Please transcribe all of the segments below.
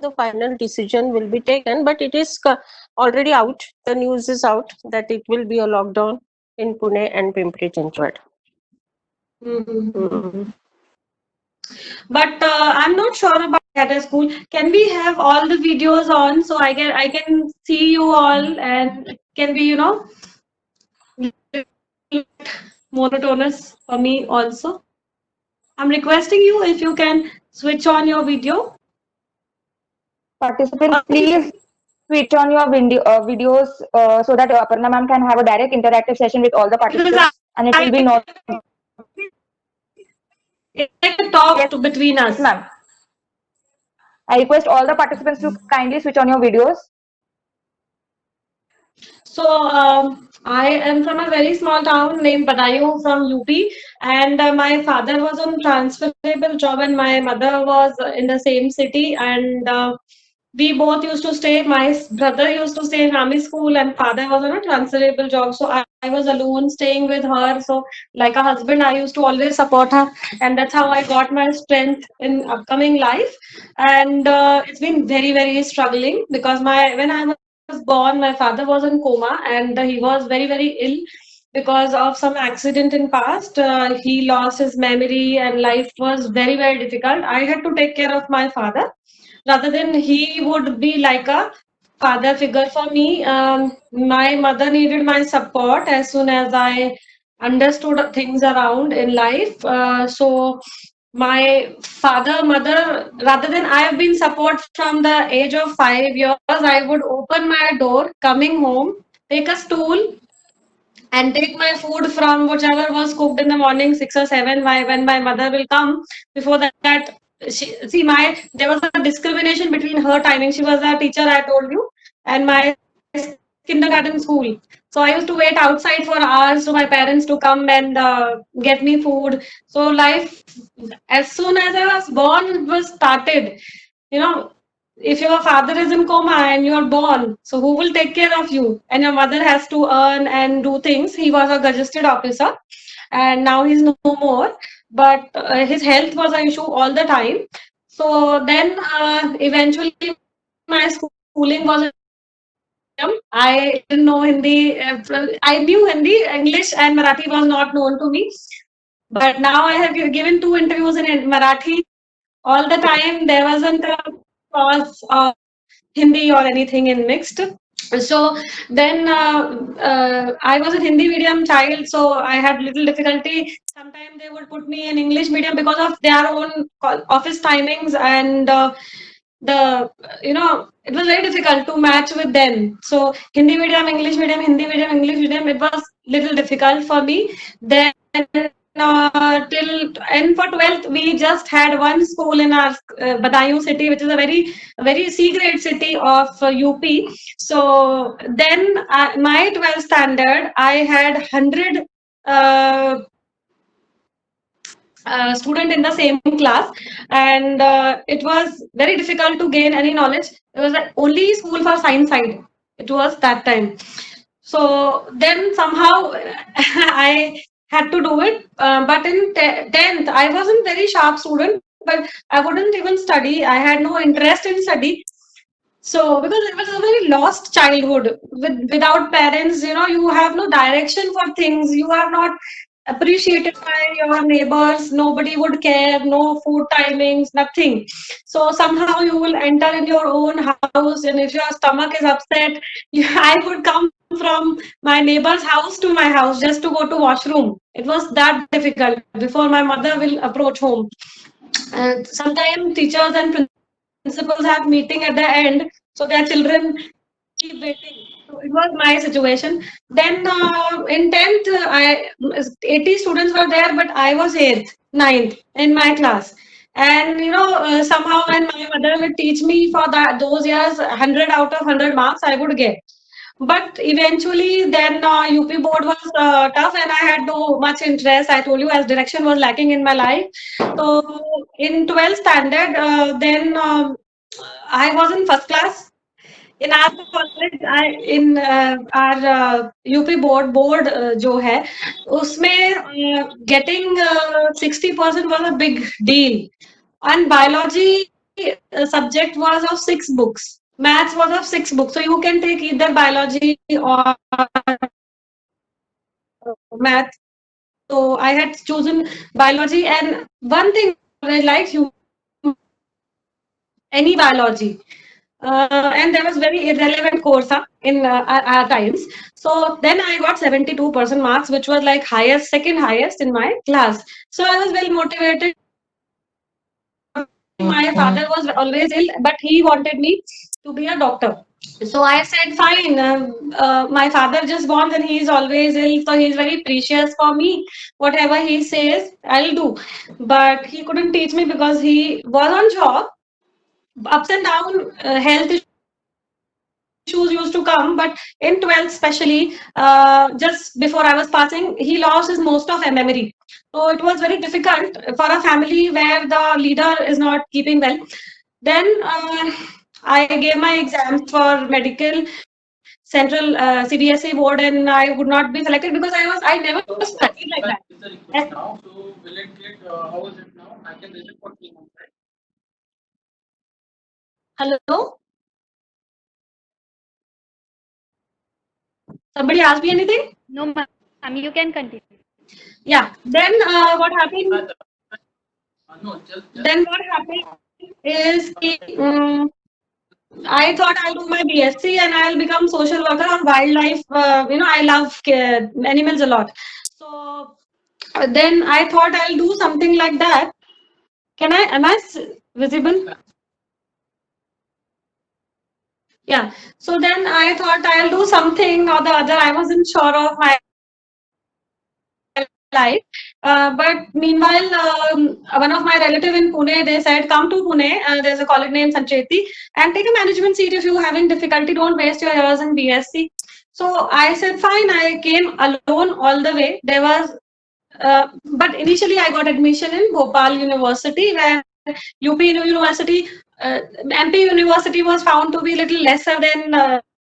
the final decision will be taken, but it is already out. The news is out that it will be a lockdown in Pune and Pimpri Chinchwad. But I'm not sure about that at school. Can we have all the videos on so I can see you all, and can be, monotonous for me also. I'm requesting you if you can switch on your video. Participants, please switch on your videos so that Aparna ma'am can have a direct interactive session with all the participants, and it will be not. It's like a talk Yes, between us. yes, ma'am. I request all the participants to kindly switch on your videos. So I am from a very small town named Badaयूं from UP, and my father was on transferable job, and my mother was in the same city, and we both used to stay. My brother used to stay in army school, and father was on a transferable job. So I was alone staying with her. So like a husband, I used to always support her, and that's how I got my strength in upcoming life. And it's been very very struggling because when I was born, my father was in coma, and he was very very ill because of some accident in past. He lost his memory, and life was very very difficult. I had to take care of my father rather than he would be like a father figure for me. My mother needed my support as soon as I understood things around in life. So my father, mother, rather than I have been support from the age of 5 years, I would open my door, coming home, take a stool, and take my food from whichever was cooked in the morning, 6 or 7. Why when my mother will come before that, there was a discrimination between her timing. She was a teacher, I told you, and my kindergarten school. So I used to wait outside for hours for my parents to come and get me food. So life, as soon as I was born, it was started. You know, if your father is in coma and you are born, so who will take care of you? And your mother has to earn and do things. He was a gazetted officer, and now he's no more. But his health was an issue all the time. So then, eventually, my schooling was in English medium. I didn't know Hindi. I knew Hindi, English, and Marathi was not known to me. But now I have given 2 interviews in Marathi. All the time, there wasn't a pause of Hindi or anything in mixed. So then I was a Hindi medium child, so I had little difficulty. Sometimes they would put me in English medium because of their own office timings, and the it was very difficult to match with them. So Hindi medium, English medium, Hindi medium, English medium, it was little difficult for me. Then till and for 12th we just had one school in our Badaयूं city, which is a very C grade city of UP. So then my 12th standard I had 100 student in the same class, and it was very difficult to gain any knowledge. It was the only school for science side. It was that time. So then somehow I had to do it. But in 10th, I wasn't very sharp student, but I wouldn't even study. I had no interest in study. So because it was a very lost childhood without parents, you have no direction for things. You are not appreciated by your neighbors. Nobody would care. No food timings, nothing. So somehow you will enter in your own house, and if your stomach is upset, I would come from my neighbor's house to my house just to go to washroom. It was that difficult before my mother will approach home. And sometimes teachers and principals have meeting at the end, so their children keep waiting. So it was my situation. Then in 10th, 80 students were there, but I was 8th, 9th in my class. And somehow when my mother would teach me for those years, 100 out of 100 marks I would get. But eventually, then UP board was tough, and I had no much interest. I told you, as direction was lacking in my life. So in 12th standard, then I was in first class in our college. In our UP board जो है, उसमें getting 60% was a big deal. And biology subject was of 6 books. Maths was of 6 books. So you can take either biology or math. So I had chosen biology, and one thing I liked any biology. And there was very irrelevant course in our times. So then I got 72% marks, which was like highest, second highest in my class. So I was well motivated. My father was always ill, but he wanted me to be a doctor. So I said, fine. My father just born and he's always ill, so he's very precious for me. Whatever he says, I'll do. But he couldn't teach me because he was on job. Ups and down health issues used to come, but in 12th especially, just before I was passing, he lost his most of memory. So it was very difficult for a family where the leader is not keeping well. Then I gave my exams for medical central CBSE board, and I would not be selected because I never studied like that. It's a request now, so will it get, how is it now? I can raise it for 3 months, right? Hello? Somebody asked me anything? No, ma'am, you can continue. Yeah. Then what happened? No, just Then what happened is I thought I'll do my BSc and I'll become social worker on wildlife. I love animals a lot. So then I thought I'll do something like that. Am I visible? Yeah. So then I thought I'll do something or the other. I wasn't sure of my life. But meanwhile, one of my relative in Pune, they said, come to Pune. There's a college named Sancheti, and take a management seat if you're having difficulty. Don't waste your years in BSc. So I said, fine. I came alone all the way. There was, but initially I got admission in Bhopal University, where UP University, MP University was found to be a little lesser than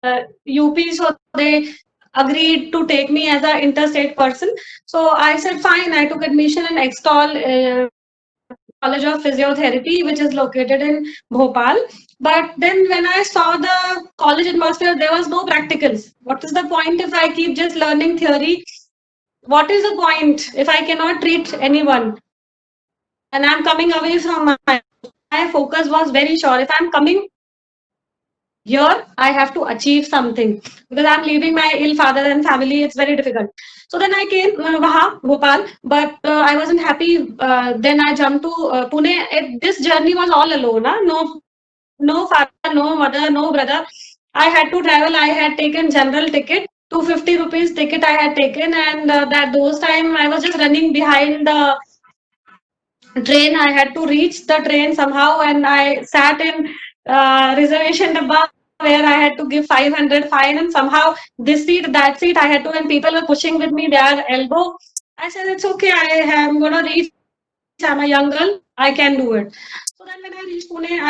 UP, so they agreed to take me as an interstate person. So I said, fine. I took admission in Extol College of Physiotherapy, which is located in Bhopal. But then when I saw the college atmosphere, there was no practicals. What is the point if I keep just learning theory? What is the point if I cannot treat anyone? And I'm coming away from my focus was very sure. If I'm coming here, I have to achieve something because I'm leaving my ill father and family. It's very difficult. So then I came Bhopal, but I wasn't happy. Then I jumped to Pune. This journey was all alone. No father, no mother, no brother. I had to travel. I had taken general ticket. 250 rupees ticket I had taken, and that those time I was just running behind the train. I had to reach the train somehow, and I sat in reservation dabba where I had to give 500 fine, and somehow this seat, that seat, I had to. When people were pushing with me, their elbow, I said, it's okay. I am gonna reach. I'm a young girl. I can do it. So then when I reached Pune,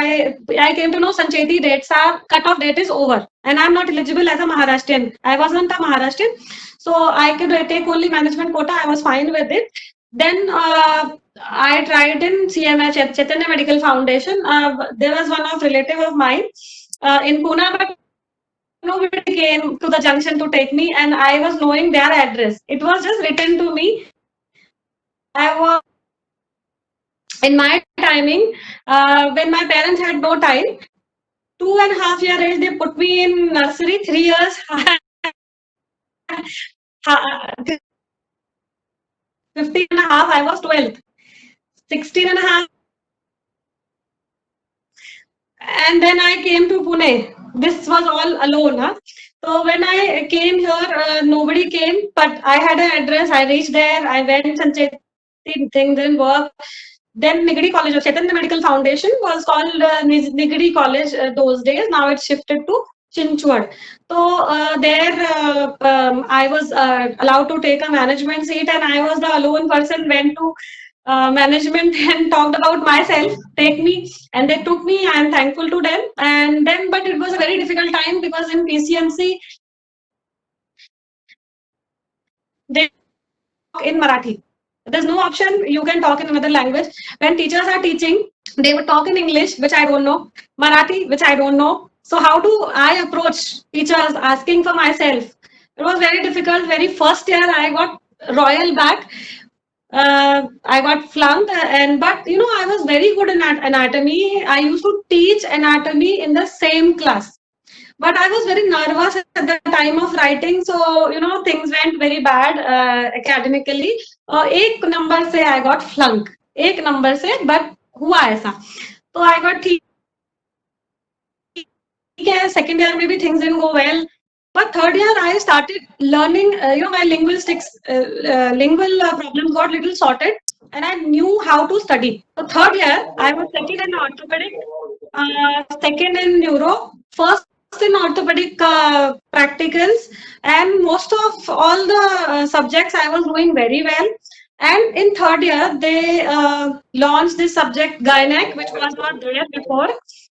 I came to know Sancheti dates are cut-off date is over, and I'm not eligible as a Maharashtrian. I wasn't a Maharashtrian, so I could take only management quota. I was fine with it. Then I tried in CMH, Chaitanya Medical Foundation. There was one of relative of mine in Pune, but nobody came to the junction to take me, and I was knowing their address. It was just written to me. I was in my timing when my parents had no time. 2.5 year age, they put me in nursery. 3 years. 15 and a half, I was 12. 16 and a half. And then I came to Pune. This was all alone. So when I came here, nobody came, but I had an address. I reached there. I went and checked. Things didn't work. Then Nigadi College of Chaitanya Medical Foundation was called Nigadi College those days. Now it's shifted to Chinchwad. So there I was allowed to take a management seat, and I was the alone person went to management and talked about myself, take me, and they took me. I am thankful to them. And then, but it was a very difficult time because in PCMC, they talk in Marathi. There's no option you can talk in another language. When teachers are teaching, they would talk in English, which I don't know, Marathi, which I don't know. So how do I approach teachers asking for myself? It was very difficult. Very first year, I got royal back. I got flunked, and but I was very good in anatomy. I used to teach anatomy in the same class, but I was very nervous at the time of writing, so things went very bad academically. एक number से I got flunk, एक number से, but हुआ ऐसा. So I got ठीक है. Second year maybe things didn't go well, but third year I started learning. My lingual problems got little sorted, and I knew how to study. So third year I was second in orthopedic, second in neuro, first in orthopedic practicals, and most of all the subjects I was doing very well. And in third year, they launched this subject gynec, which was not there before.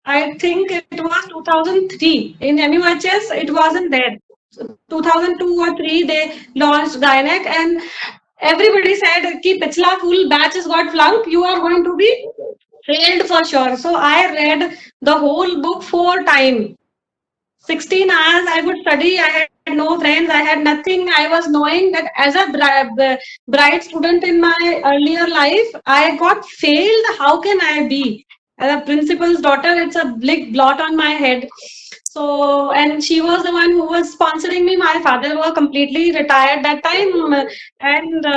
I think it was 2003. In MUHS, it wasn't there. 2002 or 3, they launched gynec, and everybody said, "Ki pichla full batch has got flunked. You are going to be failed for sure." So I read the whole book 4 times. 16 hours I would study. I had no friends. I had nothing. I was knowing that as a bright student in my earlier life, I got failed. How can I be? As a principal's daughter, it's a big blot on my head. So, and she was the one who was sponsoring me. My father was completely retired that time, and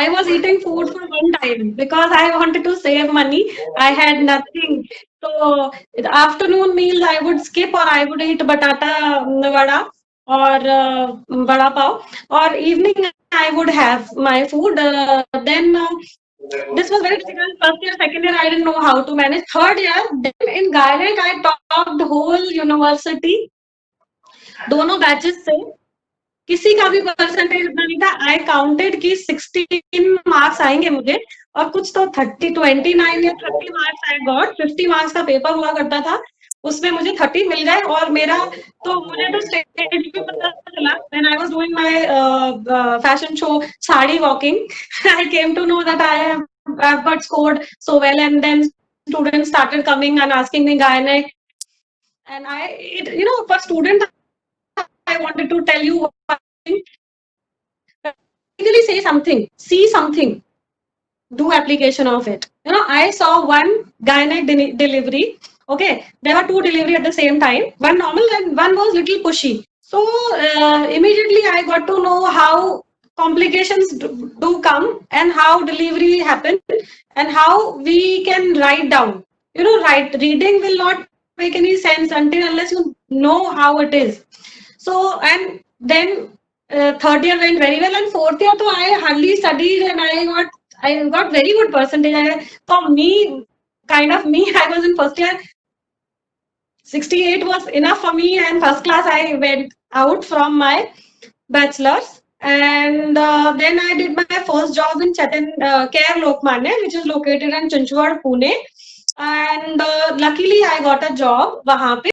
I was eating food for one time because I wanted to save money. I had nothing. So, the afternoon meals I would skip, or I would eat batata vada or vada pav, or evening I would have my food. Then this was very difficult. First year, second year, I didn't know how to manage. Third year, then in Gynec, I topped the whole university. दोनों batches से किसी का भी percentage इतना नहीं था. आई counted कि 16 marks आएंगे मुझे, और कुछ तो 29 या 30 मार्क्स आई गॉट. 50 मार्क्स का पेपर हुआ करता था, उसमें मुझे 30 मिल गए. और मेरा तो मुझे तो स्टेज पे पता चला when I was doing my fashion show sari walking. I came to know that I have got scored so well, and then students started coming and asking me gynec, and for student I wanted to tell you one thing. Really say something, see something, do application of it. I saw one gynec delivery. Okay, there were 2 delivery at the same time, one normal and one was little pushy. So immediately I got to know how complications do come, and how delivery happen, and how we can write down. Reading will not make any sense until unless you know how it is. So, and then third year went very well, and fourth year, so I hardly studied, and I got very good percentage. For me, kind of me, I was in first year. 68 was enough for me, and first class I went out from my bachelor's. And then I did my first job in Care Lokmanya, which is located in Chinchwad, Pune. And luckily I got a job वहाँ पे.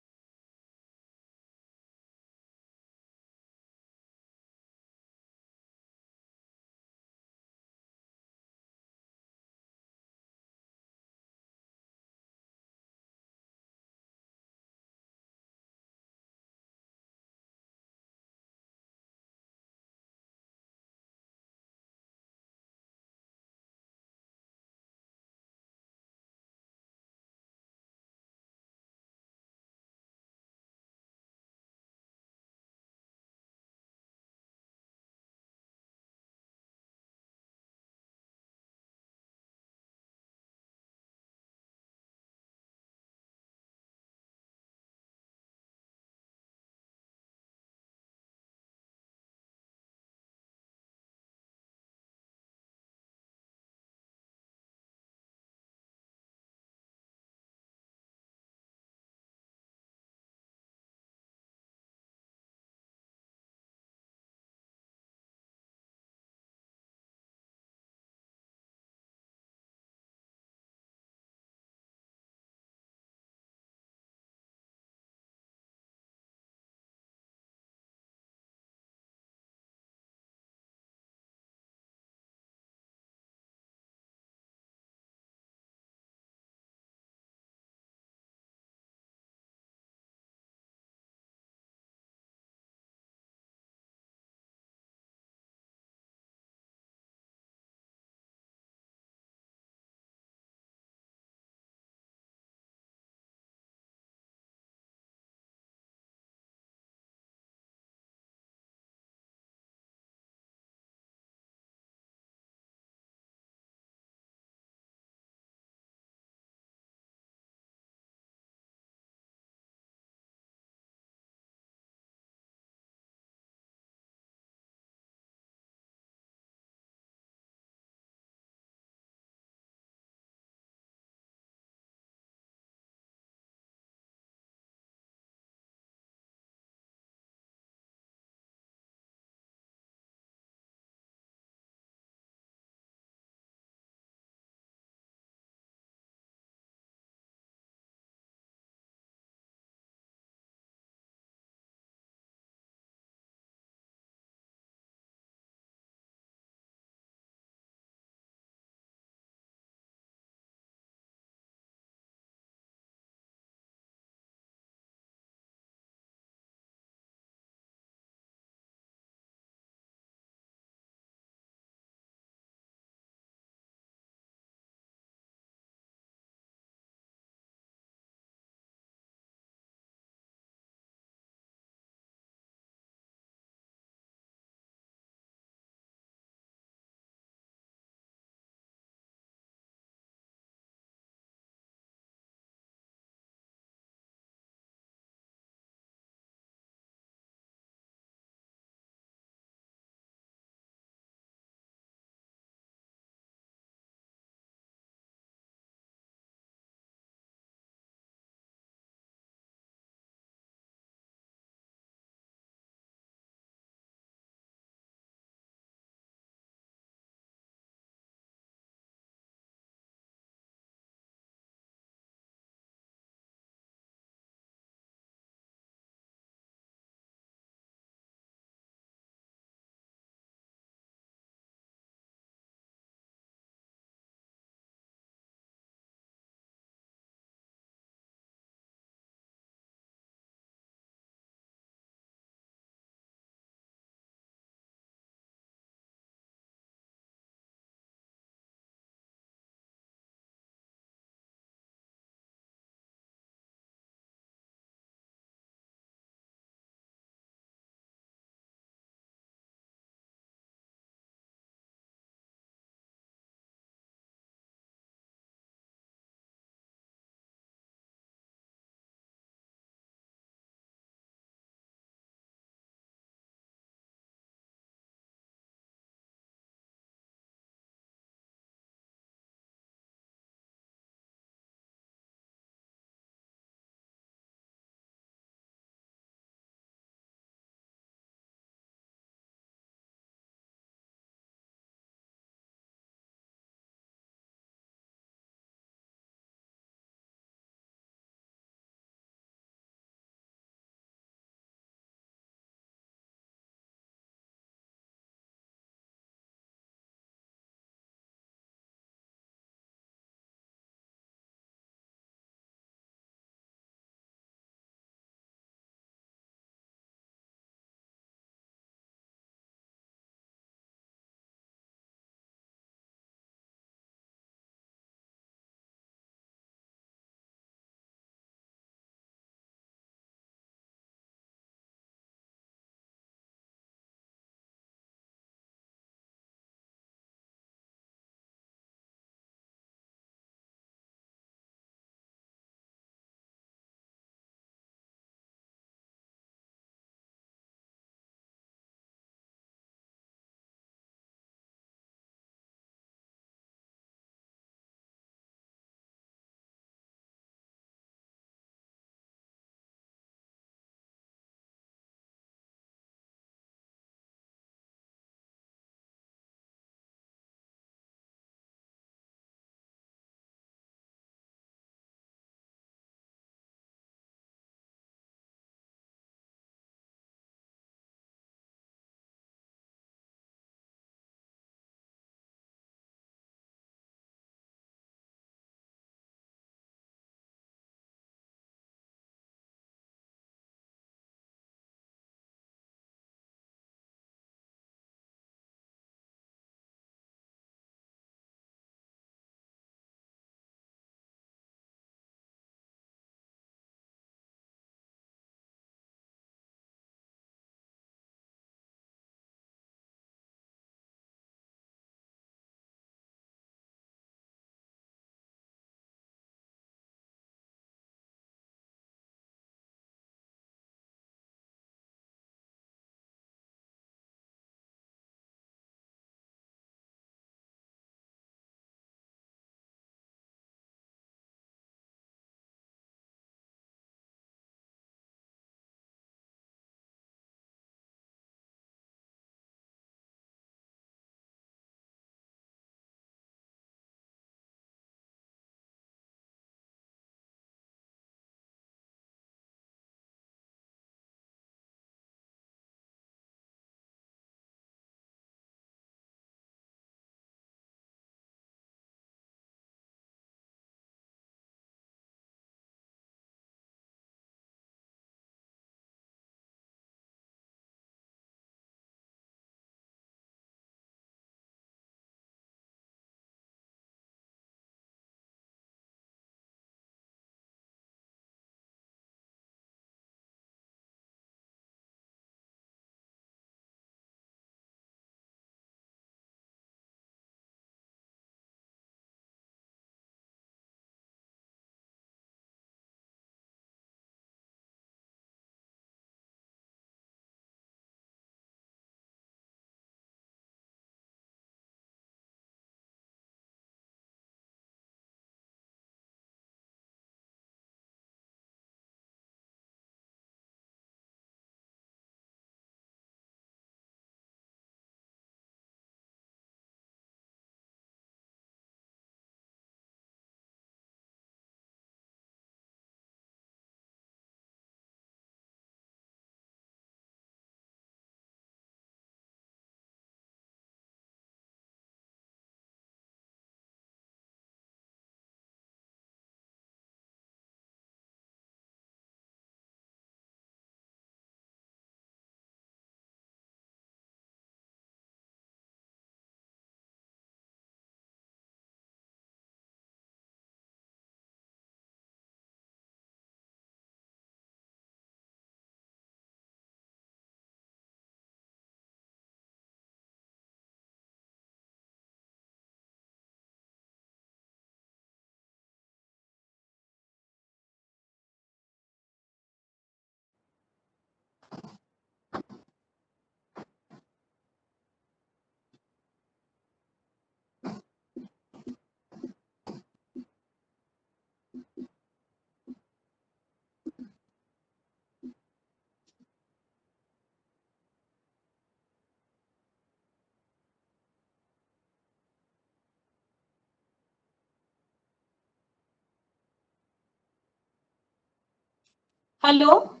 Hello?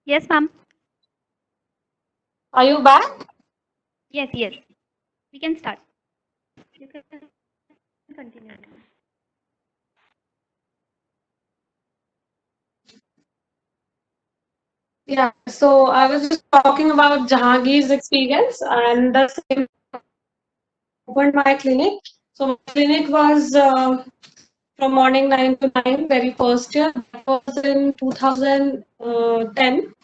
Yes, ma'am. Are you back? Yes, yes. We can start. You can continue. Yeah, so I was just talking about Jahangir's experience and the same opened my clinic. So my clinic was from morning 9 to 9, very first year. That was in 2010.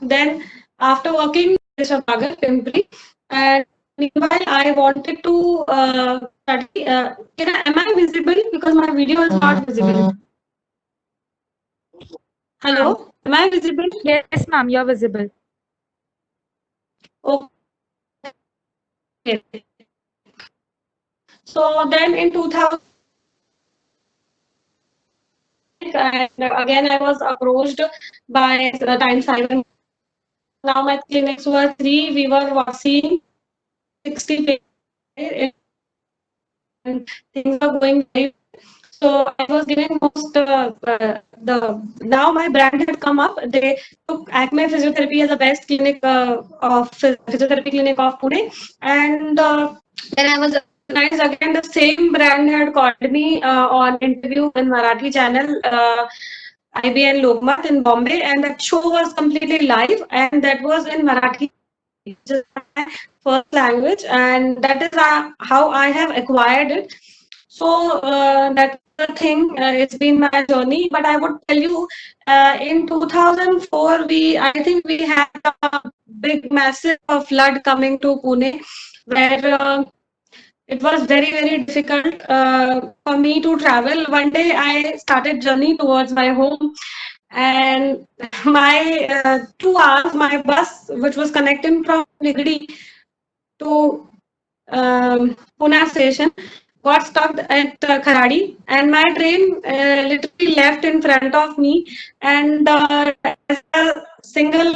Then after working in Shavagar, Pimpri, and meanwhile I wanted to study. Am I visible? Because my video is not visible. Hello? Am I visible? Yes, ma'am, you're visible. Okay. So then in 2000, and again I was approached by the Times Ivan. Now my clinics were 3. We were seeing 60 patients and things were going very. So I was giving most the now my brand had come up. They took Acme Physiotherapy as the best clinic of physiotherapy clinic of Pune, and then I was recognized again. The same brand had called me on interview in Marathi channel. IBN Lokmat in Bombay, and that show was completely live, and that was in Marathi, which is my first language, and that is how I have acquired it. So that's the thing. It's been my journey, but I would tell you, in 2004, I think we had a big, massive flood coming to Pune, where it was very, very difficult for me to travel. One day, I started journey towards my home, and my 2 hours, my bus, which was connecting from Nigadi to Pune station, got stuck at Kharadi, and my train literally left in front of me. And as a single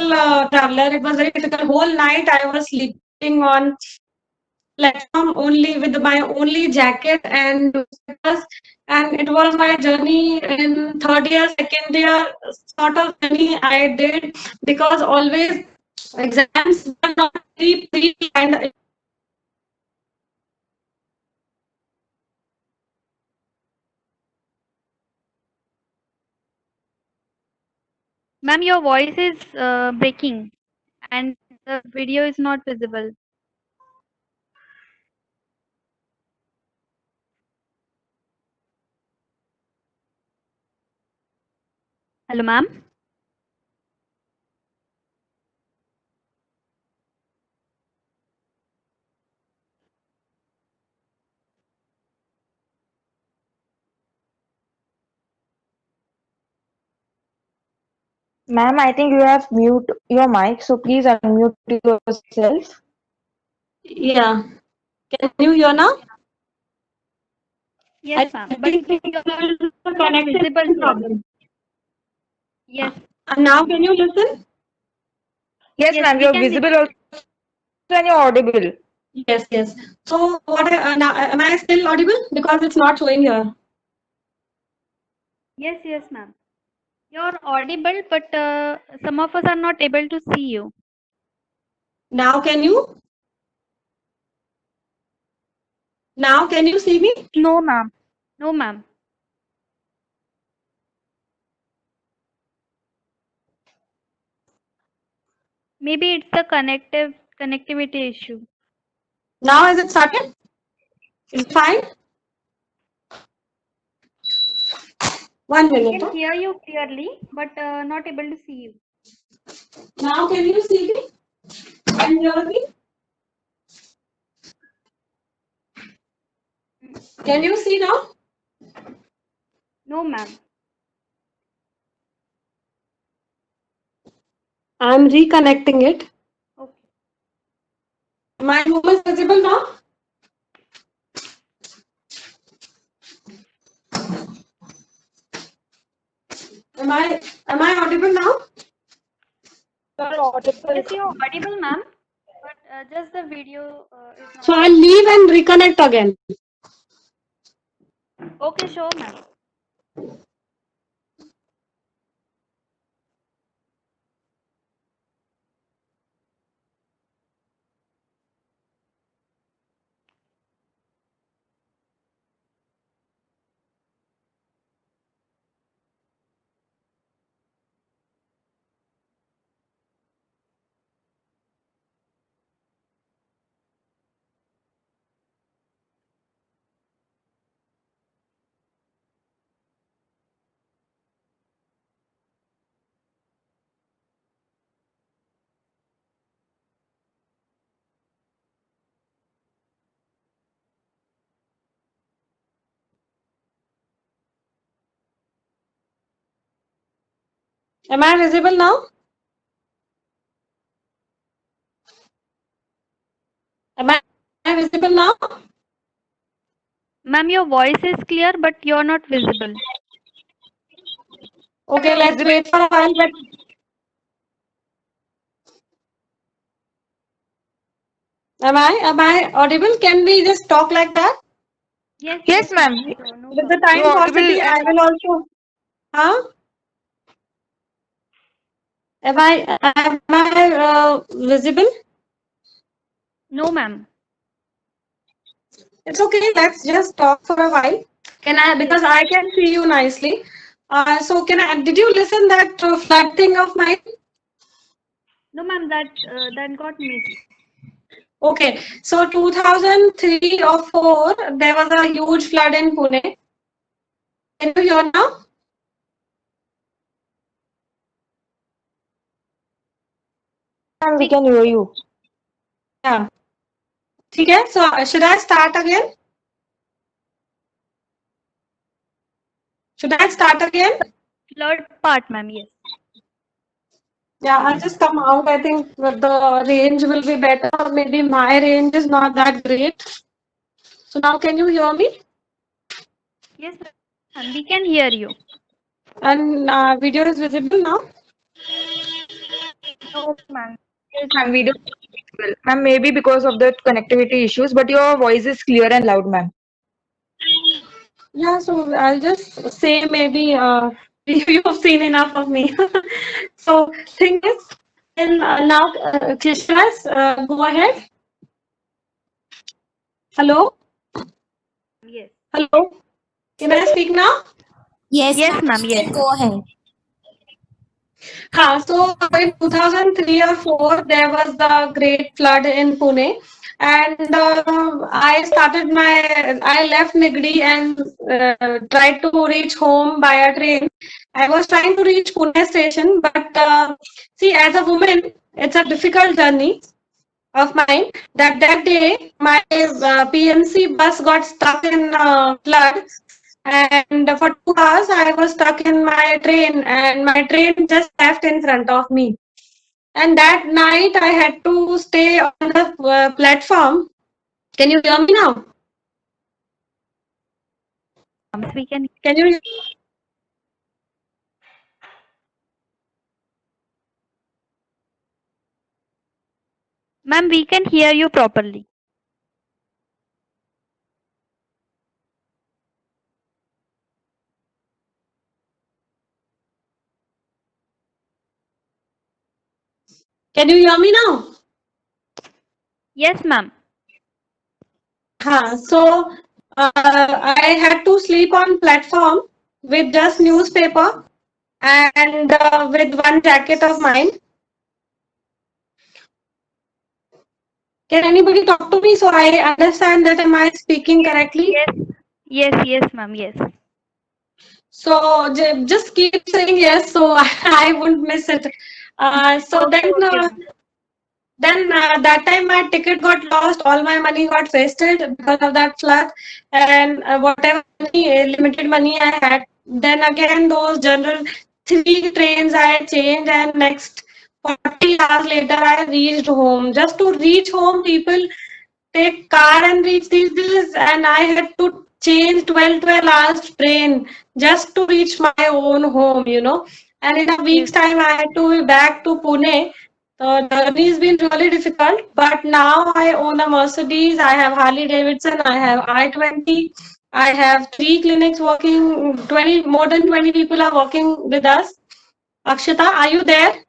traveler, it was very difficult. Whole night I was sleeping on platform only with my only jacket and slippers. And it was my journey in third year, second year sort of journey I did, because always exams were not very pre-planned. Ma'am, your voice is breaking and the video is not visible. Hello, ma'am. Ma'am, I think you have mute your mic, so please unmute yourself. Yeah. Can you hear now? Yes, ma'am. But think your there is a not connection visible to us. problem. Yes. And now can you listen? Yes, Yes, ma'am, we you're can visible also and you're audible. Yes, yes. So now am I still audible? Because it's not showing here. Yes, yes, ma'am. You're audible, but some of us are not able to see you. Now can you? Now can you see me? No, ma'am. No, ma'am. Maybe it's the connectivity issue. Now has it started? Is it fine? 1 We minute. can hear you clearly, but not able to see you. Now can you see me? Can you hear me? Can you see now? No, ma'am. I'm reconnecting it. Okay. My room is visible now? Am I audible now? Yes, you're audible, ma'am. But just the video is not. So I'll leave and reconnect again. Okay, sure, ma'am. Am I visible now? Am I visible now? Ma'am, your voice is clear, but you're not visible. Okay, let's wait for a while. But am I audible? Can we just talk like that? Yes, Yes, ma'am. sure, no With the problem. time You're paucity, audible. I will also. Huh? Am I visible? No, ma'am. It's okay. Let's just talk for a while. Can I? Because I can see you nicely. So can I? Did you listen that flood thing of mine? No, ma'am, that got missed. Okay. So 2003 or 4, there was a huge flood in Pune. Can you hear now? Ma'am, we can hear you. Yeah. Okay. So should I start again? Should I start again? Flood part, ma'am, yes. Yeah, I'll just come out. I think the range will be better, or maybe my range is not that great. So now can you hear me? Yes, ma'am, we can hear you. And video is visible now? No, ma'am. Yes, ma'am. We don't. Ma'am, maybe because of the connectivity issues, but your voice is clear and loud, ma'am. Yeah, so I'll just say maybe you've seen enough of me. So thing is, and now Kishras, go ahead. Hello, Yes. hello. Can I speak now? Yes, ma'am, yes. Go ahead. So in 2003 or 4, there was the great flood in Pune, and I left Nigdi and tried to reach home by a train. I was trying to reach Pune station, but see, as a woman, it's a difficult journey of mine. That day, my PMC bus got stuck in flood, and for 2 hours I was stuck in my train, and my train just left in front of me. And that night I had to stay on the platform. Can you hear me now? Ma'am, we can. Can you? Ma'am, we can hear you properly. Can you hear me now? Yes, ma'am. So I had to sleep on platform with just newspaper and with one jacket of mine. Can anybody talk to me so I understand that am I speaking correctly? Yes, ma'am, yes. So just keep saying yes, so I won't miss it. So Okay, ma'am. then that time my ticket got lost, all my money got wasted because of that flood, and whatever limited money I had. Then again, those general 3 trains I changed, and next 40 hours later I reached home. Just to reach home, people take car and reach these days, and I had to change 12 hours train just to reach my own home, And in a week's time, I had to be back to Pune. The journey has been really difficult, but now I own a Mercedes, I have Harley Davidson, I have I-20, I have 3 clinics working, 20, more than 20 people are working with us. Akshita, are you there?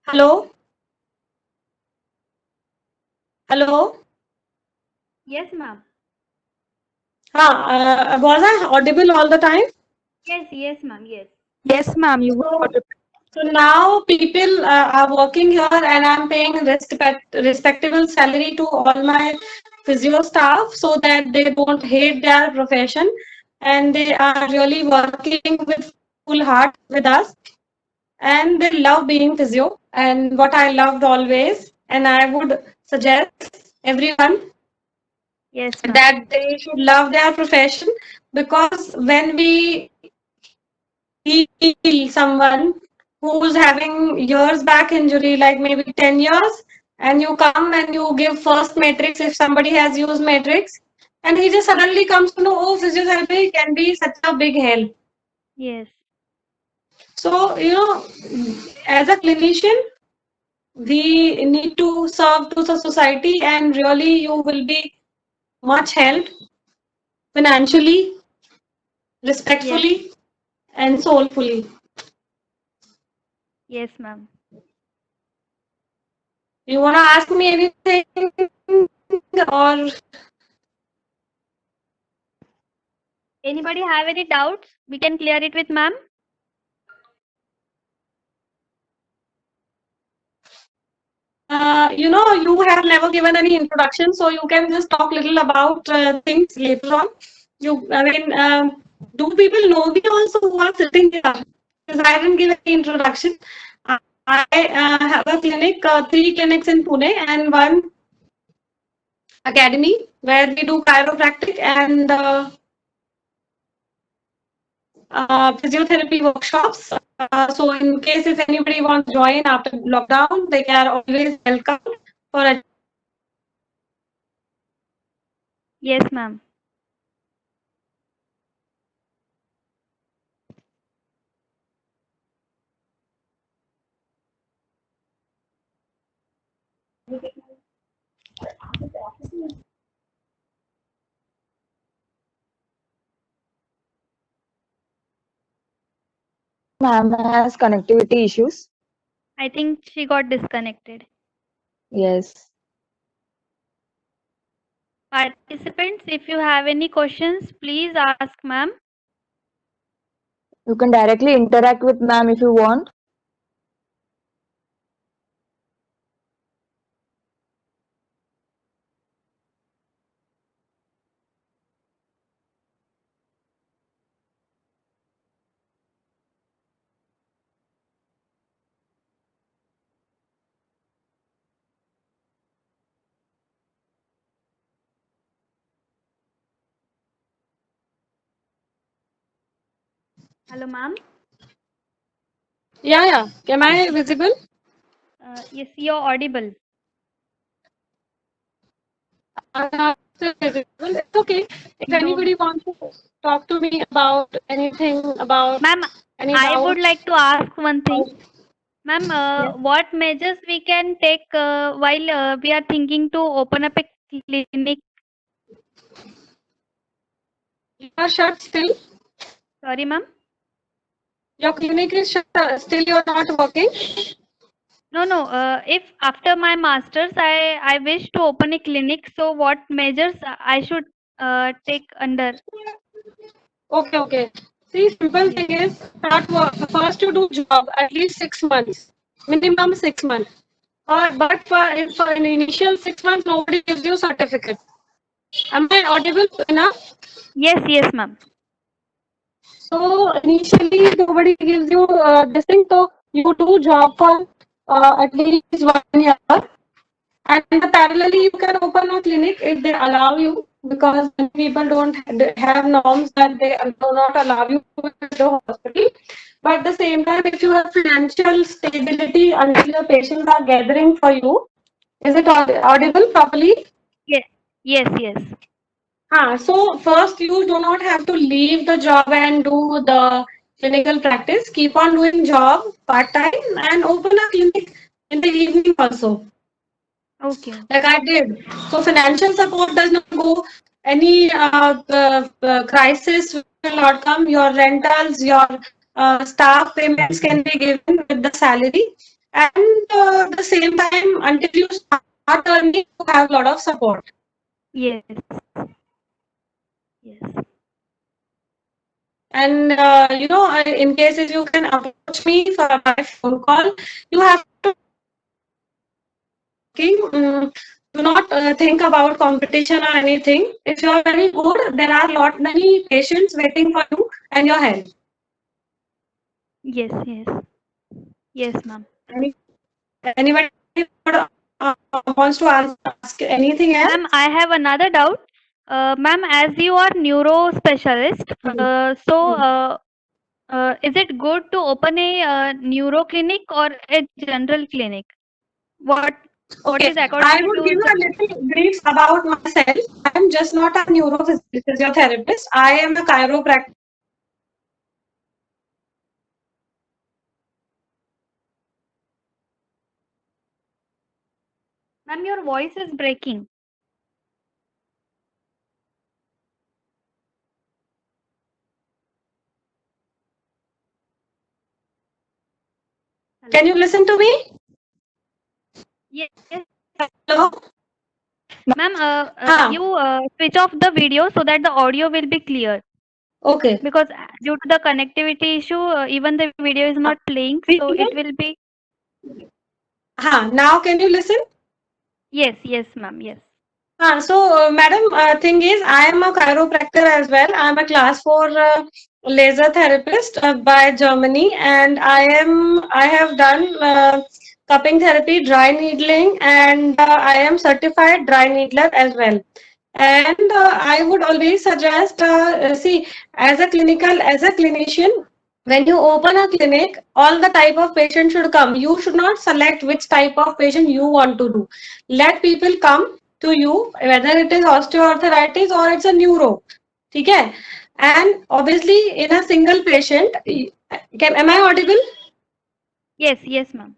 Hello? Hello? Yes, ma'am. Was I audible all the time? Yes, ma'am. Yes. Yes, ma'am. You were So now people are working here and I'm paying respectable salary to all my physio staff so that they don't hate their profession and they are really working with full heart with us and they love being physio and what I loved always and I would suggest everyone Yes, ma'am. that they should love their profession because when we heal someone who's having years back injury, like maybe 10 years, and you come and you give first matrix if somebody has used matrix, and he just suddenly comes to know, oh, physiotherapy can be such a big help. Yes. So, as a clinician, we need to serve to the society, and really, you will be much helped financially, Yes. respectfully, and soulfully. Yes, ma'am. You want to ask me anything or Anybody have any doubts? We can clear it with ma'am. you have never given any introduction, so you can just talk little about things later on. Do people know me also who are sitting here? Because I didn't give any introduction. I have a clinic, 3 clinics in Pune and 1 academy where we do chiropractic and physiotherapy workshops. So in case if anybody wants to join after lockdown, they are always welcome for a Yes, ma'am. ma'am has connectivity issues. I think she got disconnected. Yes. Participants, if you have any questions, please ask ma'am. You can directly interact with ma'am if you want. Hello, ma'am. Yeah. Am I visible? Yes, you're audible. Still visible. It's okay. If No, anybody wants to talk to me about anything, about ma'am. any I would doubts, like to ask one thing. Ma'am, yes. what measures we can take while we are thinking to open up a clinic? You are shut still. Sorry, ma'am. Your clinic is shut. Still, you are not working. No. If after my masters, I wish to open a clinic. So, what measures I should take under? Okay. See, simple Yes. thing is start work. First, you do job at least 6 months, minimum 6 months. But for an initial 6 months, nobody gives you certificate. Am I audible enough? Yes, ma'am. So initially, nobody gives you this thing. So you do job for at least 1 year, and parallelly you can open a clinic if they allow you. Because many people don't have norms that they do not allow you to go to the hospital. But at the same time, if you have financial stability until the patients are gathering for you, is it audible properly? Yes. So first you do not have to leave the job and do the clinical practice. Keep on doing job part time and open a clinic in the evening also, Okay. like I did. So financial support does not go any crisis will not come. Your rentals, your staff payments can be given with the salary, and the same time until you start earning, you have a lot of support. Yes. Yes. And in case if you can approach me for my phone call, you have to do not think about competition or anything. If you are very good, there are many patients waiting for you and your help. Yes. Yes. Yes, ma'am. Anybody wants to ask anything else? Ma'am, I have another doubt. Ma'am, as you are neuro specialist, is it good to open a neuro clinic or a general clinic? What Okay, is according I to would give you the a little brief about myself. I am just not a neurophysiotherapist. I am a chiropractor. ma'am? Your voice is breaking. Can you listen to me? Yes, Hello? ma'am. Huh. You switch off the video so that the audio will be clear. Okay. Because due to the connectivity issue, even the video is not playing, so it will be. Now can you listen? Yes, yes, ma'am. Yes. Madam, thing is, I am a chiropractor as well. I am a class 4 laser therapist by Germany, and I have done cupping therapy, dry needling, and I am certified dry needler as well. And I would always suggest, see, as a clinician, when you open a clinic, all the type of patient should come. You should not select which type of patient you want to do. Let people come to you, whether it is osteoarthritis or it's a neuro. Okay? And obviously, in a single patient, am I audible? Yes, yes, ma'am.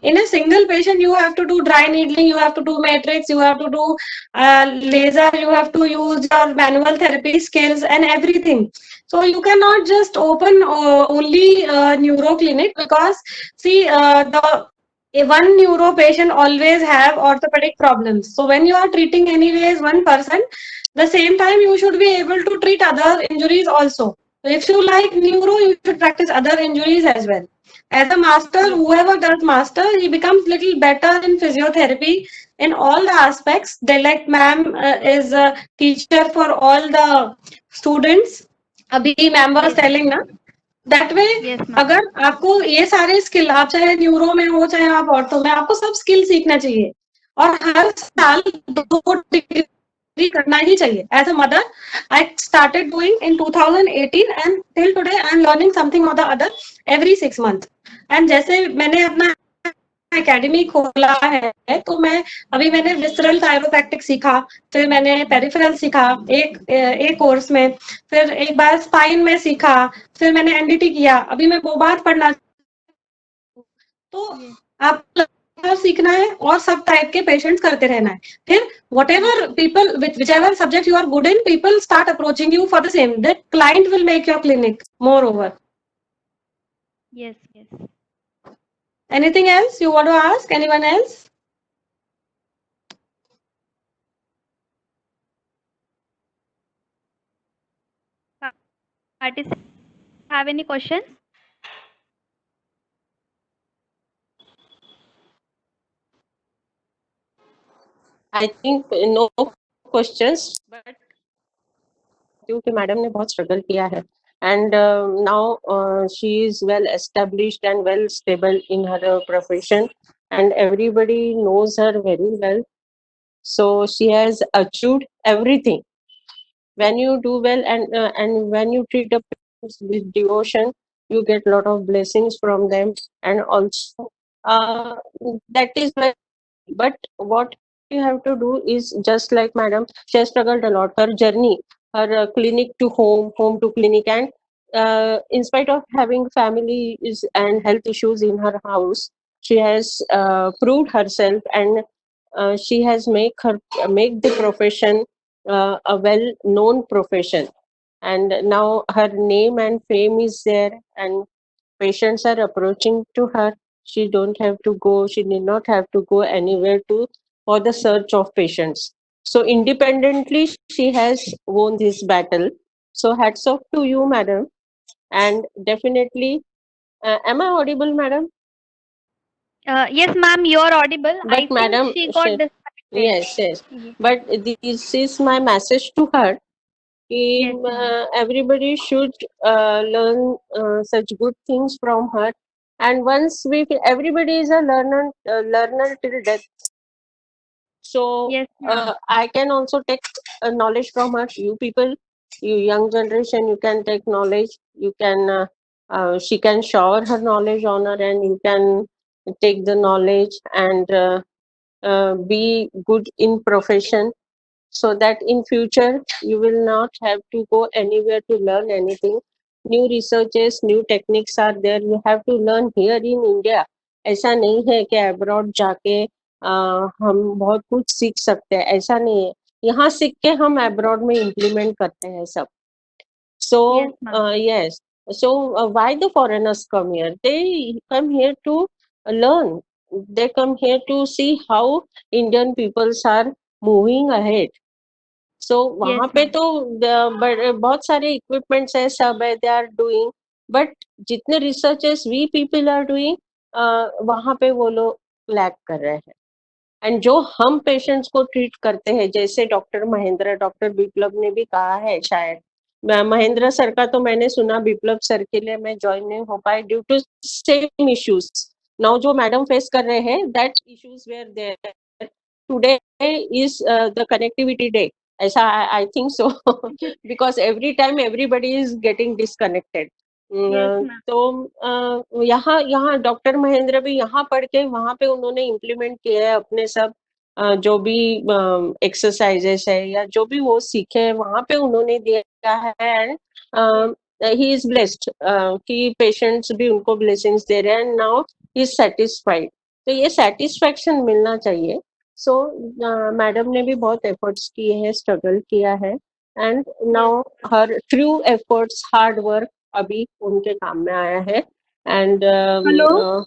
In a single patient, you have to do dry needling, you have to do matrix, you have to do laser, you have to use your manual therapy skills and everything. So you cannot just open only neuro clinic, because see, the one neuro patient always have orthopedic problems. So when you are treating anyways one person, the same time you should be able to treat other injuries also. So if you like neuro, you should practice other injuries as well. As a master, whoever does master, he becomes little better in physiotherapy in all the aspects. They like ma'am is a teacher for all the students. अभी ma'am was telling ना, that way Yes, ma'am. अगर आपको ये सारे skill, आप चाहे neuro में हो चाहे आप ऑर्थो में, आपको सब स्किल सीखना चाहिए और हर साल 2 डिग्री करना ही चाहिए. As a mother, I started doing in 2018 and till today I am learning something or the other every 6 months. And जैसे मैंने अपना एकेडमी खोला है, तो मैंने विसरल कायरोप्रैक्टिक सीखा, फिर मैंने पेरिफेरल सीखा एक कोर्स में, फिर एक बार स्पाइन में सीखा, फिर मैंने एनडीटी किया, अभी मैं बोबाद पढ़ना. तो आपको सीखना है और सब टाइप के पेशेंट्स करते रहना है. फिर whatever people, whichever subject you are good in, people start approaching you for the same. The client will make your clinic moreover. Yes, yes. Anything else you want to ask? Anyone else? Participants have any questions? I think no questions, but क्योंकि madam ने बहुत struggle किया है, and now she is well established and well stable in her profession, and everybody knows her very well. So she has achieved everything. When you do well and when you treat the patients with devotion, you get a lot of blessings from them, and also that is why. But what you have to do is just like madam, she has struggled a lot. Her journey, her clinic to home, home to clinic, and in spite of having family and health issues in her house, she has proved herself, and she has make the profession a well-known profession, and now her name and fame is there, and patients are approaching to her. She don't have to go. She did not have to go anywhere to for the search of patients. So independently, she has won this battle. So hats off to you, madam. And definitely, am I audible, madam? Yes, ma'am, you're audible. I But think madam, she got disconnected. yes, yes. Yes, But this is my message to her. yes, ma'am. Everybody should learn such good things from her. And once everybody is a learner till death. So Yes, ma'am. I can also take knowledge from her. You people, you young generation, you can take knowledge. You can, she can shower her knowledge on her, and you can take the knowledge and be good in profession, so that in future you will not have to go anywhere to learn anything. New researches, new techniques are there, you have to learn here in India. ऐसा नहीं है कि abroad जाके हम बहुत कुछ सीख सकते हैं, ऐसा नहीं है. यहाँ सीख के हम abroad में implement करते हैं सब. So Yes, ma'am. yes, so why the foreigners come here? They come here to learn. They come here to see how Indian peoples are moving ahead. So Yes, वहां पे ma'am. तो बहुत सारे equipments है, सब है, दे आर डूइंग. बट जितने researches we people are doing, वहां पे वो लोग लैक कर रहे हैं. एंड जो हम पेशेंट्स को ट्रीट करते हैं, जैसे डॉक्टर बिप्लब ने भी कहा है, शायद महेंद्र सर का तो मैंने सुना, बिप्लब सर के लिए मैं ज्वाइन नहीं हो पाई due to same issues. Now जो मैडम फेस कर रहे हैं, that issues were there. Today is the connectivity day, ऐसा I think so, because every time everybody is getting disconnected. Yes, ma'am. तो यहाँ यहाँ डॉक्टर महेंद्र भी यहाँ पढ़ के वहाँ पे उन्होंने इम्प्लीमेंट किया है अपने सब जो भी एक्सरसाइजेस है या जो भी वो सीखे हैं, वहाँ पे उन्होंने दिया है. एंड ही इज ब्लेस्ड कि पेशेंट्स भी उनको ब्लेसिंग्स दे रहे हैं, and now he is satisfied. तो ये सेटिस्फैक्शन मिलना चाहिए. सो मैडम ने भी बहुत एफर्ट्स किए हैं, स्ट्रगल किया है, and now her through efforts, hard work अभी उनके काम में आया है. And Hello?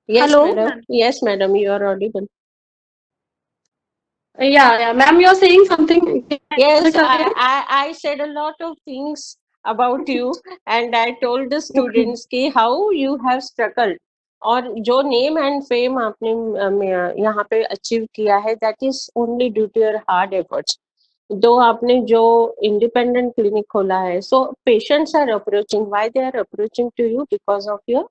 yes Hello? madam, yes madam, you are audible. Yeah, ma'am, you're saying something. Can you Yes, repeat again? I said a lot of things about you, and I told the Okay. students कि how you have struggled, और जो name and fame आपने यहाँ पे achieve किया है, that is only due to your hard efforts. दो आपने जो इंडिपेंडेंट क्लिनिक खोला है, so patients are approaching, why they are approaching to you? Because of your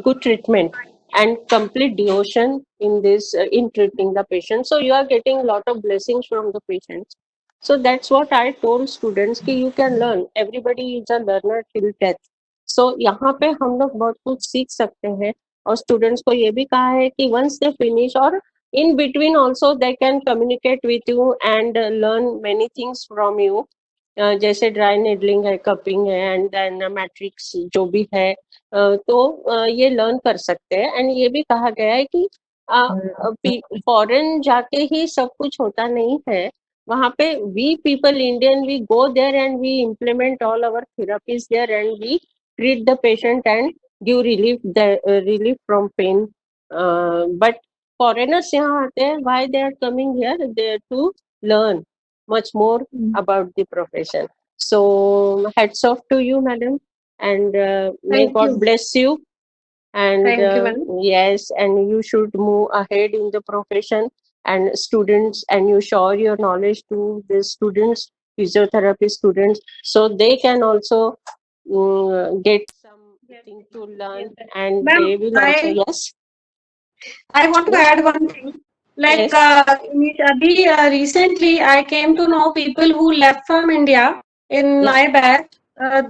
good treatment and complete devotion in this in treating the patient. So you are getting a lot of blessings from the patients. So that's what I told students कि you can learn. Everybody is a learner till death. So यहाँ पे हम लोग बहुत कुछ सीख सकते हैं, और स्टूडेंट्स को ये भी कहा है कि once they finish or in between also they can communicate with you and learn many things from you. जैसे ड्राई निडलिंग है, कपिंग है, एंड देन मैट्रिक्स जो भी है, तो ये लर्न कर सकते हैं. एंड ये भी कहा गया है कि फॉरेन जाके ही सब कुछ होता नहीं है. वहाँ पे we people Indian, we go there and we implement all our therapies there, and we treat the patient and give relief from pain. But foreigners यहाँ आते हैं, why they are coming here? They to learn much more about the profession. So hats off to you, madam, and may Thank God you. bless you. And Thank you, ma'am. yes, and you should move ahead in the profession, and students, and you show your knowledge to the students, physiotherapy students, so they can also get something to learn, and Ma'am, they will also, yes. I want to add one thing. Like recently, I came to know people who left from India in Yeah. my batch.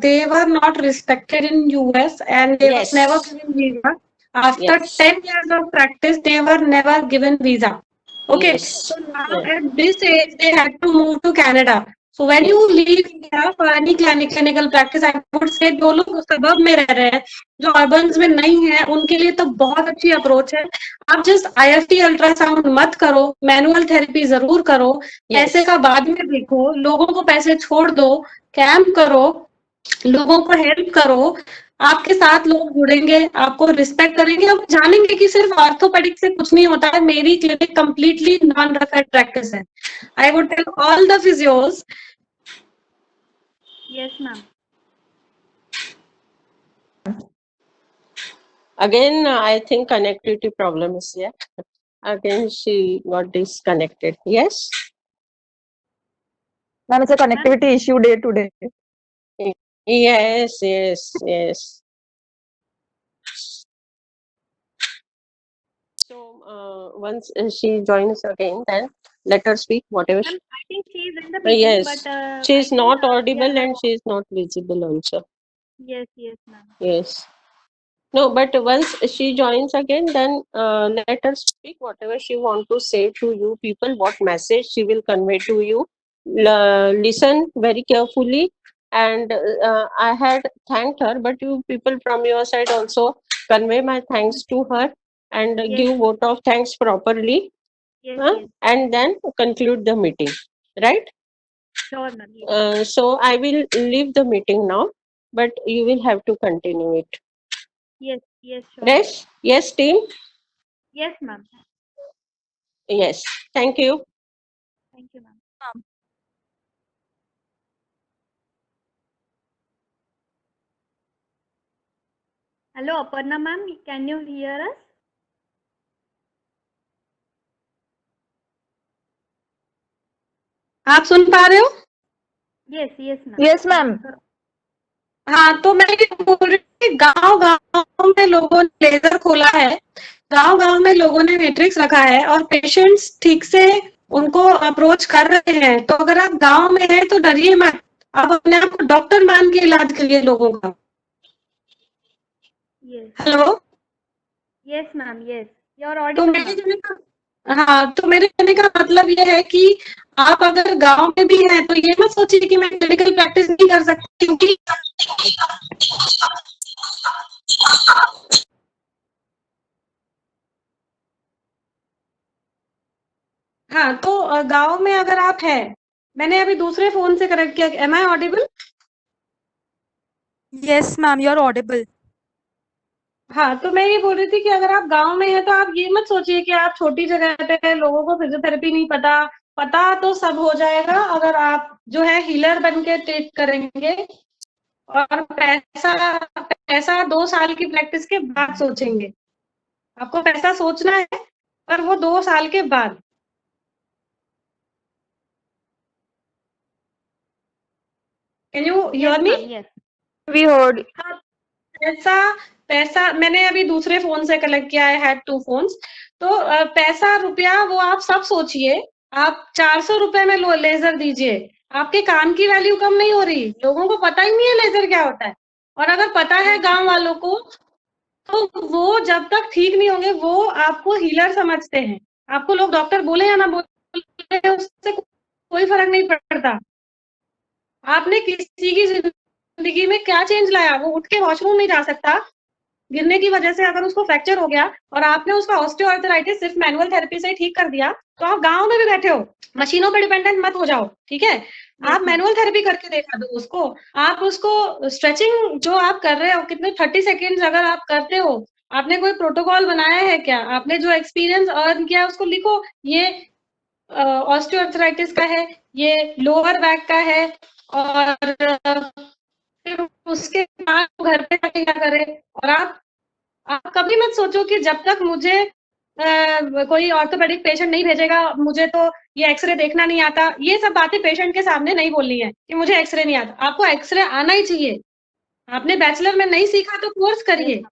They were not respected in US, and they Yes. were never given visa. After Yes. 10 years of practice, they were never given visa. Okay, Yes. so now Yeah. at this age, they had to move to Canada. So when you leave India for any clinical practice, I would say जो लोग सबब में रह रहे हैं, जो अर्बन्स में नहीं है, उनके लिए तो बहुत अच्छी अप्रोच है. आप जस्ट IFT अल्ट्रासाउंड मत करो, मैनुअल थेरेपी जरूर करो, पैसे का बाद में देखो, लोगों को पैसे छोड़ दो, कैंप करो, लोगों को हेल्प करो, आपके साथ लोग जुड़ेंगे, आपको रिस्पेक्ट करेंगे, आप जानेंगे कि सिर्फ ऑर्थोपेडिक से कुछ नहीं होता है. मेरी clinic completely non referred practice है. I would tell all the physios. Yes, ma'am. Again, I think connectivity problem is here. Again, she got disconnected. Yes. Ma'am, it's a connectivity issue day to day. Yes, yes, yes. So once she joins again, then let her speak whatever. Ma'am, I think she is in the meeting, Yes, but she I is can, not audible hear her. and she is not visible also. Yes, yes, ma'am. Yes. No, but once she joins again, then let her speak whatever she want to say to you people, what message she will convey to you. Listen very carefully. And I had thanked her, but you people from your side also convey my thanks to her and Yes. give vote of thanks properly, Yes, huh? yes. And then conclude the meeting, right? Sure, ma'am. Yes. So I will leave the meeting now, but you will have to continue it. Yes, yes, sure. Yes, yes, team. Yes, ma'am. Yes, thank you. Thank you, ma'am. Hello, Aparna ma'am. Can you hear us? आप सुन पा रहे हो? Yes, yes, ma'am. Yes, ma'am. हाँ, तो मैं ये बोल रही थी, गांव-गांव में लोगों ने लेजर खोला है, गांव-गांव में लोगों ने मैट्रिक्स रखा है और पेशेंट्स ठीक से उनको अप्रोच कर रहे हैं. तो अगर आप गांव में हैं तो डरिए मत, आप अपने आप को डॉक्टर मान के इलाज करिए लोगों का. Yes. Hello. Yes, ma'am. Yes. You're तो audible, मेरे ma'am. कहने का हाँ, तो मेरे कहने का मतलब ये है कि आप अगर गांव में भी हैं तो ये मत सोचिए कि मैं क्लिनिकल प्रैक्टिस नहीं कर सकती, क्योंकि हाँ, तो गांव में अगर आप हैं, मैंने अभी दूसरे फोन से कनेक्ट किया. Am I audible? Yes, ma'am, you're audible. हाँ, तो मैं ये बोल रही थी कि अगर आप गांव में हैं तो आप ये मत सोचिए कि आप छोटी जगह पे हैं, लोगों को फिजियोथेरेपी नहीं पता. पता तो सब हो जाएगा अगर आप जो है हीलर बन के ट्रीट करेंगे. और पैसा 2 साल की प्रैक्टिस के बाद सोचेंगे. आपको पैसा सोचना है, पर वो 2 साल के बाद. Can you Yes, hear me? ma'am. Yes. We heard. पैसा मैंने अभी दूसरे फोन से कलेक्ट किया है, हैड 2 फोन्स. तो पैसा रुपया वो आप सब सोचिए. आप 400 रुपए में लेजर दीजिए, आपके काम की वैल्यू कम नहीं हो रही. लोगों को पता ही नहीं है लेजर क्या होता है. और अगर पता है गांव वालों को, तो वो जब तक ठीक नहीं होंगे वो आपको हीलर समझते हैं. आपको लोग डॉक्टर बोले या ना बोले, उससे कोई फर्क नहीं पड़ता. आपने किसी की जिंदगी में क्या चेंज लाया? वो उठ के वॉशरूम नहीं जा सकता, गिरने की वजह से अगर उसको फ्रैक्चर हो गया, और आपने उसका ऑस्टियोआर्थराइटिस सिर्फ मैनुअल थेरेपी से ही ठीक कर दिया. तो आप गांव में भी बैठे हो, मशीनों पे डिपेंडेंट मत हो जाओ, ठीक है? आप मैनुअल थेरेपी करके देखा दो उसको. आप उसको स्ट्रेचिंग जो आप कर रहे हो, कितने 30 सेकेंड्स अगर आप करते हो, आपने कोई प्रोटोकॉल बनाया है क्या? आपने जो एक्सपीरियंस अर्न किया है उसको लिखो. ये ऑस्टियोआर्थराइटिस का है, ये लोअर बैक का है, और फिर उसके बाद घर पे जाके क्या करें. और आप कभी मत सोचो कि जब तक मुझे कोई ऑर्थोपेडिक पेशेंट नहीं भेजेगा, मुझे तो ये एक्सरे देखना नहीं आता. ये सब बातें पेशेंट के सामने नहीं बोलनी है कि मुझे एक्सरे नहीं आता. आपको एक्सरे आना ही चाहिए. आपने बैचलर में नहीं सीखा तो कोर्स करिए.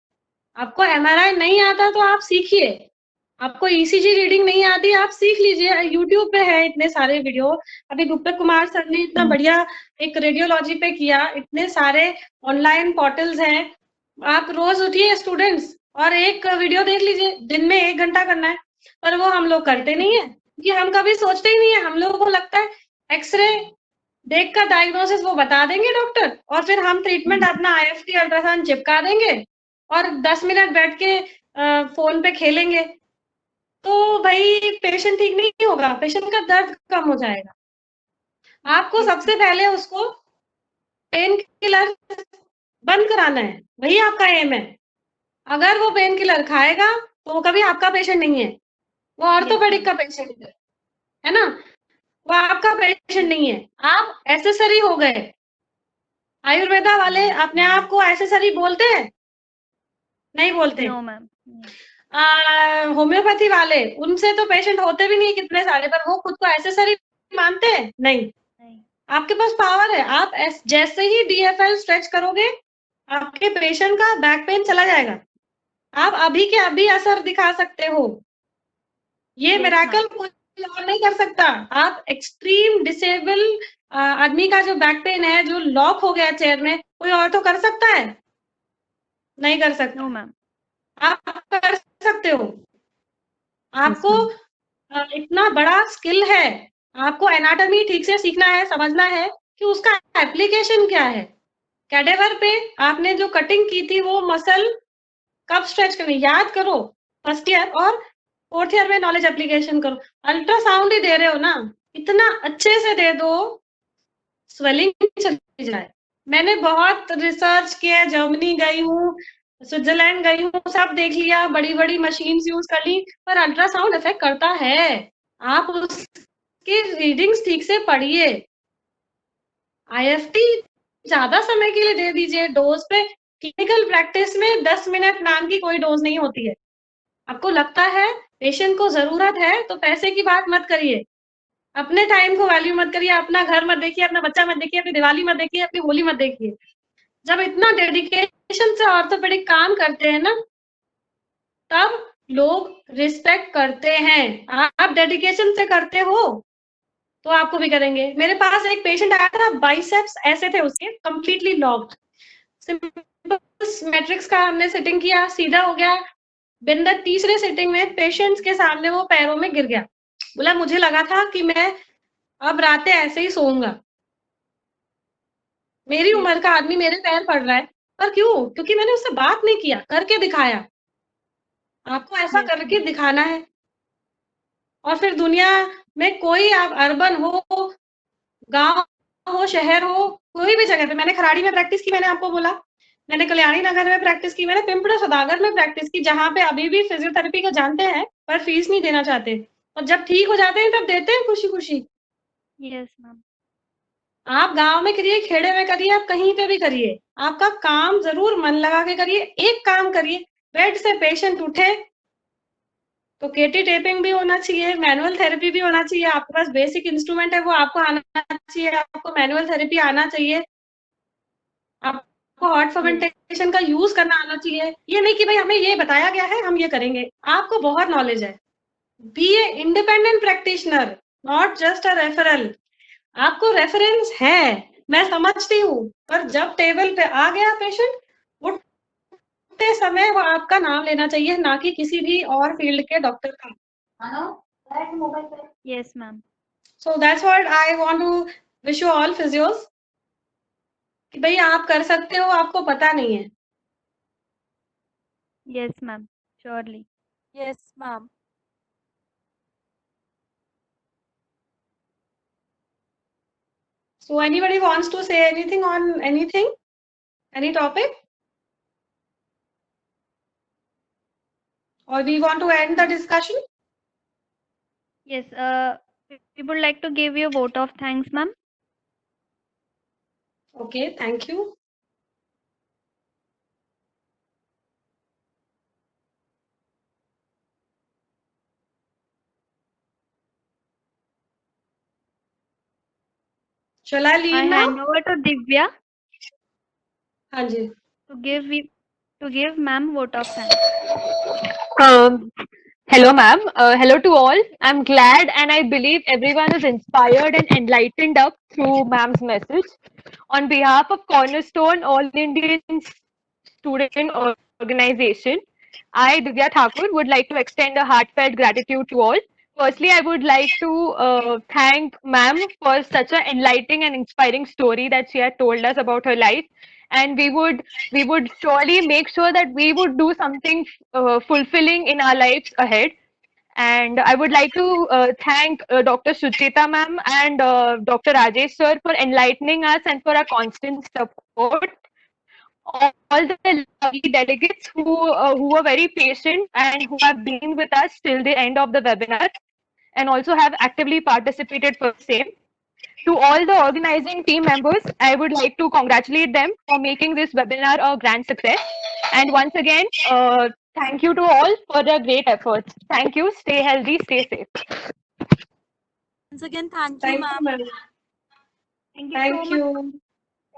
आपको एमआरआई नहीं आता तो आप सीखिए. आपको ईसीजी रीडिंग नहीं आती, आप सीख लीजिए. यूट्यूब पे है इतने सारे वीडियो. अभी गुप्ता कुमार सर ने इतना बढ़िया एक रेडियोलॉजी पे किया. इतने सारे ऑनलाइन पोर्टल्स हैं. आप रोज उठिए स्टूडेंट्स और एक वीडियो देख लीजिए. दिन में 1 घंटा करना है, पर वो हम लोग करते नहीं है, क्योंकि हम कभी सोचते ही नहीं है. हम लोगों को लगता है एक्सरे देखकर डायग्नोसिस वो बता देंगे डॉक्टर, और फिर हम ट्रीटमेंट अपना IFT अल्ट्रासाउंड चिपका देंगे और 10 मिनट बैठ के फोन पे खेलेंगे, तो भाई पेशेंट ठीक नहीं होगा, पेशेंट का दर्द कम हो जाएगा। आपको सबसे पहले उसको पेन किलर बंद कराना है, वही आपका एम है। अगर वो पेन किलर खाएगा तो वो कभी आपका पेशेंट नहीं है, वो ऑर्थोपेडिक का पेशेंट है ना, वो आपका पेशेंट नहीं है। आप एसेसरी हो गए। आयुर्वेदा वाले अपने आप को एसेसरी बोलते हैं? नहीं बोलते। No ma'am. होम्योपैथी वाले, उनसे तो पेशेंट होते भी नहीं कितने सारे, पर वो खुद को एसेसरी मानते हैं? नहीं। आपके पास पावर है, आप जैसे ही DFL स्ट्रेच करोगे आपके पेशेंट का बैक पेन चला जाएगा। आप अभी के अभी असर दिखा सकते हो, ये Yes, मिराकल कोई और नहीं कर सकता। आप एक्सट्रीम डिसेबल आदमी का जो बैक पेन है, जो लॉक हो गया चेयर में, कोई और तो कर सकता है? नहीं कर सकता। No ma'am. आप कर सकते हो। आपको इतना बड़ा स्किल है, आपको एनाटॉमी ठीक से सीखना है, समझना है कि उसका एप्लीकेशन क्या है। कैडेवर पे आपने जो कटिंग की थी वो मसल कब स्ट्रेच करनी याद करो, फर्स्ट ईयर और फोर्थ ईयर में नॉलेज एप्लीकेशन करो। अल्ट्रासाउंड ही दे रहे हो ना, इतना अच्छे से दे दो स्वेलिंग चली जाए। मैंने बहुत रिसर्च किया, जर्मनी गई हूँ, स्विट्जरलैंड गई हूँ, सब देख लिया, बड़ी बड़ी मशीन यूज कर ली, पर अल्ट्रासाउंड इफेक्ट करता है। आप उसकी रीडिंग्स ठीक से पढ़िए। IFT ज्यादा समय के लिए दे दीजिए डोज पे। क्लिनिकल प्रैक्टिस में 10 मिनट नाम की कोई डोज नहीं होती है। आपको लगता है पेशेंट को जरूरत है तो पैसे की बात मत करिए, अपने टाइम को वैल्यू मत करिए, अपना घर मत देखिए, अपना बच्चा मत देखिए, अपनी दिवाली मत देखिए, अपनी होली मत देखिए। जब इतना डेडिकेशन से ऑर्थोपेडिक काम करते हैं ना, तब लोग रिस्पेक्ट करते हैं। आप डेडिकेशन से करते हो तो आपको भी करेंगे। मेरे पास एक पेशेंट आया था, बाइसेप्स ऐसे थे उसके, कंप्लीटली लॉक्ड। सिंपल मैट्रिक्स का हमने सेटिंग किया, सीधा हो गया। बिन द तीसरे सेटिंग में पेशेंट्स के सामने वो पैरों में गिर गया। बोला मुझे लगा था कि मैं अब रातें ऐसे ही सोऊंगा, मेरी उम्र का आदमी मेरे पैर पड़ रहा है, पर क्यों? क्योंकि मैंने उससे बात नहीं किया, करके दिखाया। आपको ऐसा करके दिखाना है। और फिर दुनिया में कोई, आप अर्बन हो, गांव हो, शहर हो, कोई भी जगह पे, मैंने खराड़ी में प्रैक्टिस की, मैंने आपको बोला, मैंने कल्याणी नगर में प्रैक्टिस की, मैंने पिंपड़ा सौदागर में प्रैक्टिस की, जहां पे अभी भी फिजियोथेरेपी को जानते हैं पर फीस नहीं देना चाहते, और जब ठीक हो जाते हैं तब देते हैं खुशी खुशी। Yes ma'am. आप गांव में करिए, खेड़े में करिए, आप कहीं पे भी करिए, आपका काम जरूर मन लगा के करिए। एक काम करिए, बेड से पेशेंट उठे तो KT टेपिंग भी होना चाहिए, मैनुअल थेरेपी भी होना चाहिए। आपके पास बेसिक इंस्ट्रूमेंट है वो आपको आना चाहिए, आपको मैनुअल थेरेपी आना चाहिए, आपको हॉट फर्मेंटेशन का यूज करना आना चाहिए। ये नहीं कि भाई हमें ये बताया गया है हम ये करेंगे। आपको बहुत नॉलेज है। Be a independent practitioner, not just a referral. आपको रेफरेंस है, मैं समझती हूँ, पर जब टेबल पे आ गया पेशेंट, उठते समय वो आपका नाम लेना चाहिए, ना कि किसी भी और फील्ड के डॉक्टर का। Yes ma'am. So that's what I want to wish you all physios कि भाई आप कर सकते हो, आपको पता नहीं है। Yes ma'am, surely. Yes, ma'am. So anybody wants to say anything on anything, any topic, or we want to end the discussion? Yes, we would like to give you a vote of thanks, ma'am. Okay, thank you. Shall I leave I now? hand over to Divya हाँ जी। to give ma'am vote of thanks. Hello, ma'am. Hello to all. I'm glad and I believe everyone is inspired and enlightened up through ma'am's message. On behalf of Cornerstone All Indian Student Organization, I, Divya Thakur, would like to extend a heartfelt gratitude to all Firstly, I would like to thank ma'am for such an enlightening and inspiring story that she had told us about her life. And we would surely make sure that we would do something fulfilling in our lives ahead. And I would like to thank Dr. Suchita ma'am and Dr. Rajesh sir for enlightening us and for our constant support. All the lovely delegates who were very patient and who have been with us till the end of the webinar and also have actively participated for the same. To all the organizing team members, I would like to congratulate them for making this webinar a grand success. And once again, thank you to all for their great efforts. Thank you. Stay healthy, stay safe. Once again, thank you, Thank you, ma'am. ma'am. Thank you so Thank much. you.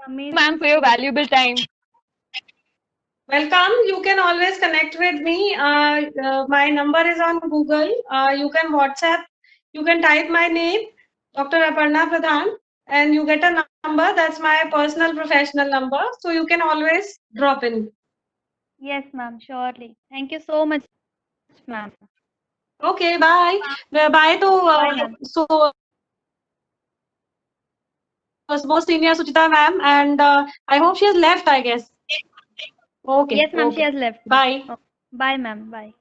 Amazing. Ma'am, for your valuable time. Welcome. You can always connect with me. My number is on Google. You can WhatsApp. You can type my name, Dr. Aparna Pradhan, and you get a number. That's my personal professional number. So you can always drop in. Yes, ma'am, surely. Thank you so much, ma'am. Okay, bye. Bye to Bye, ma'am. most senior Suchita ma'am, and I hope she has left, I guess. Okay. Yes, ma'am, she Okay. has left. Bye. Oh, bye, ma'am. Bye.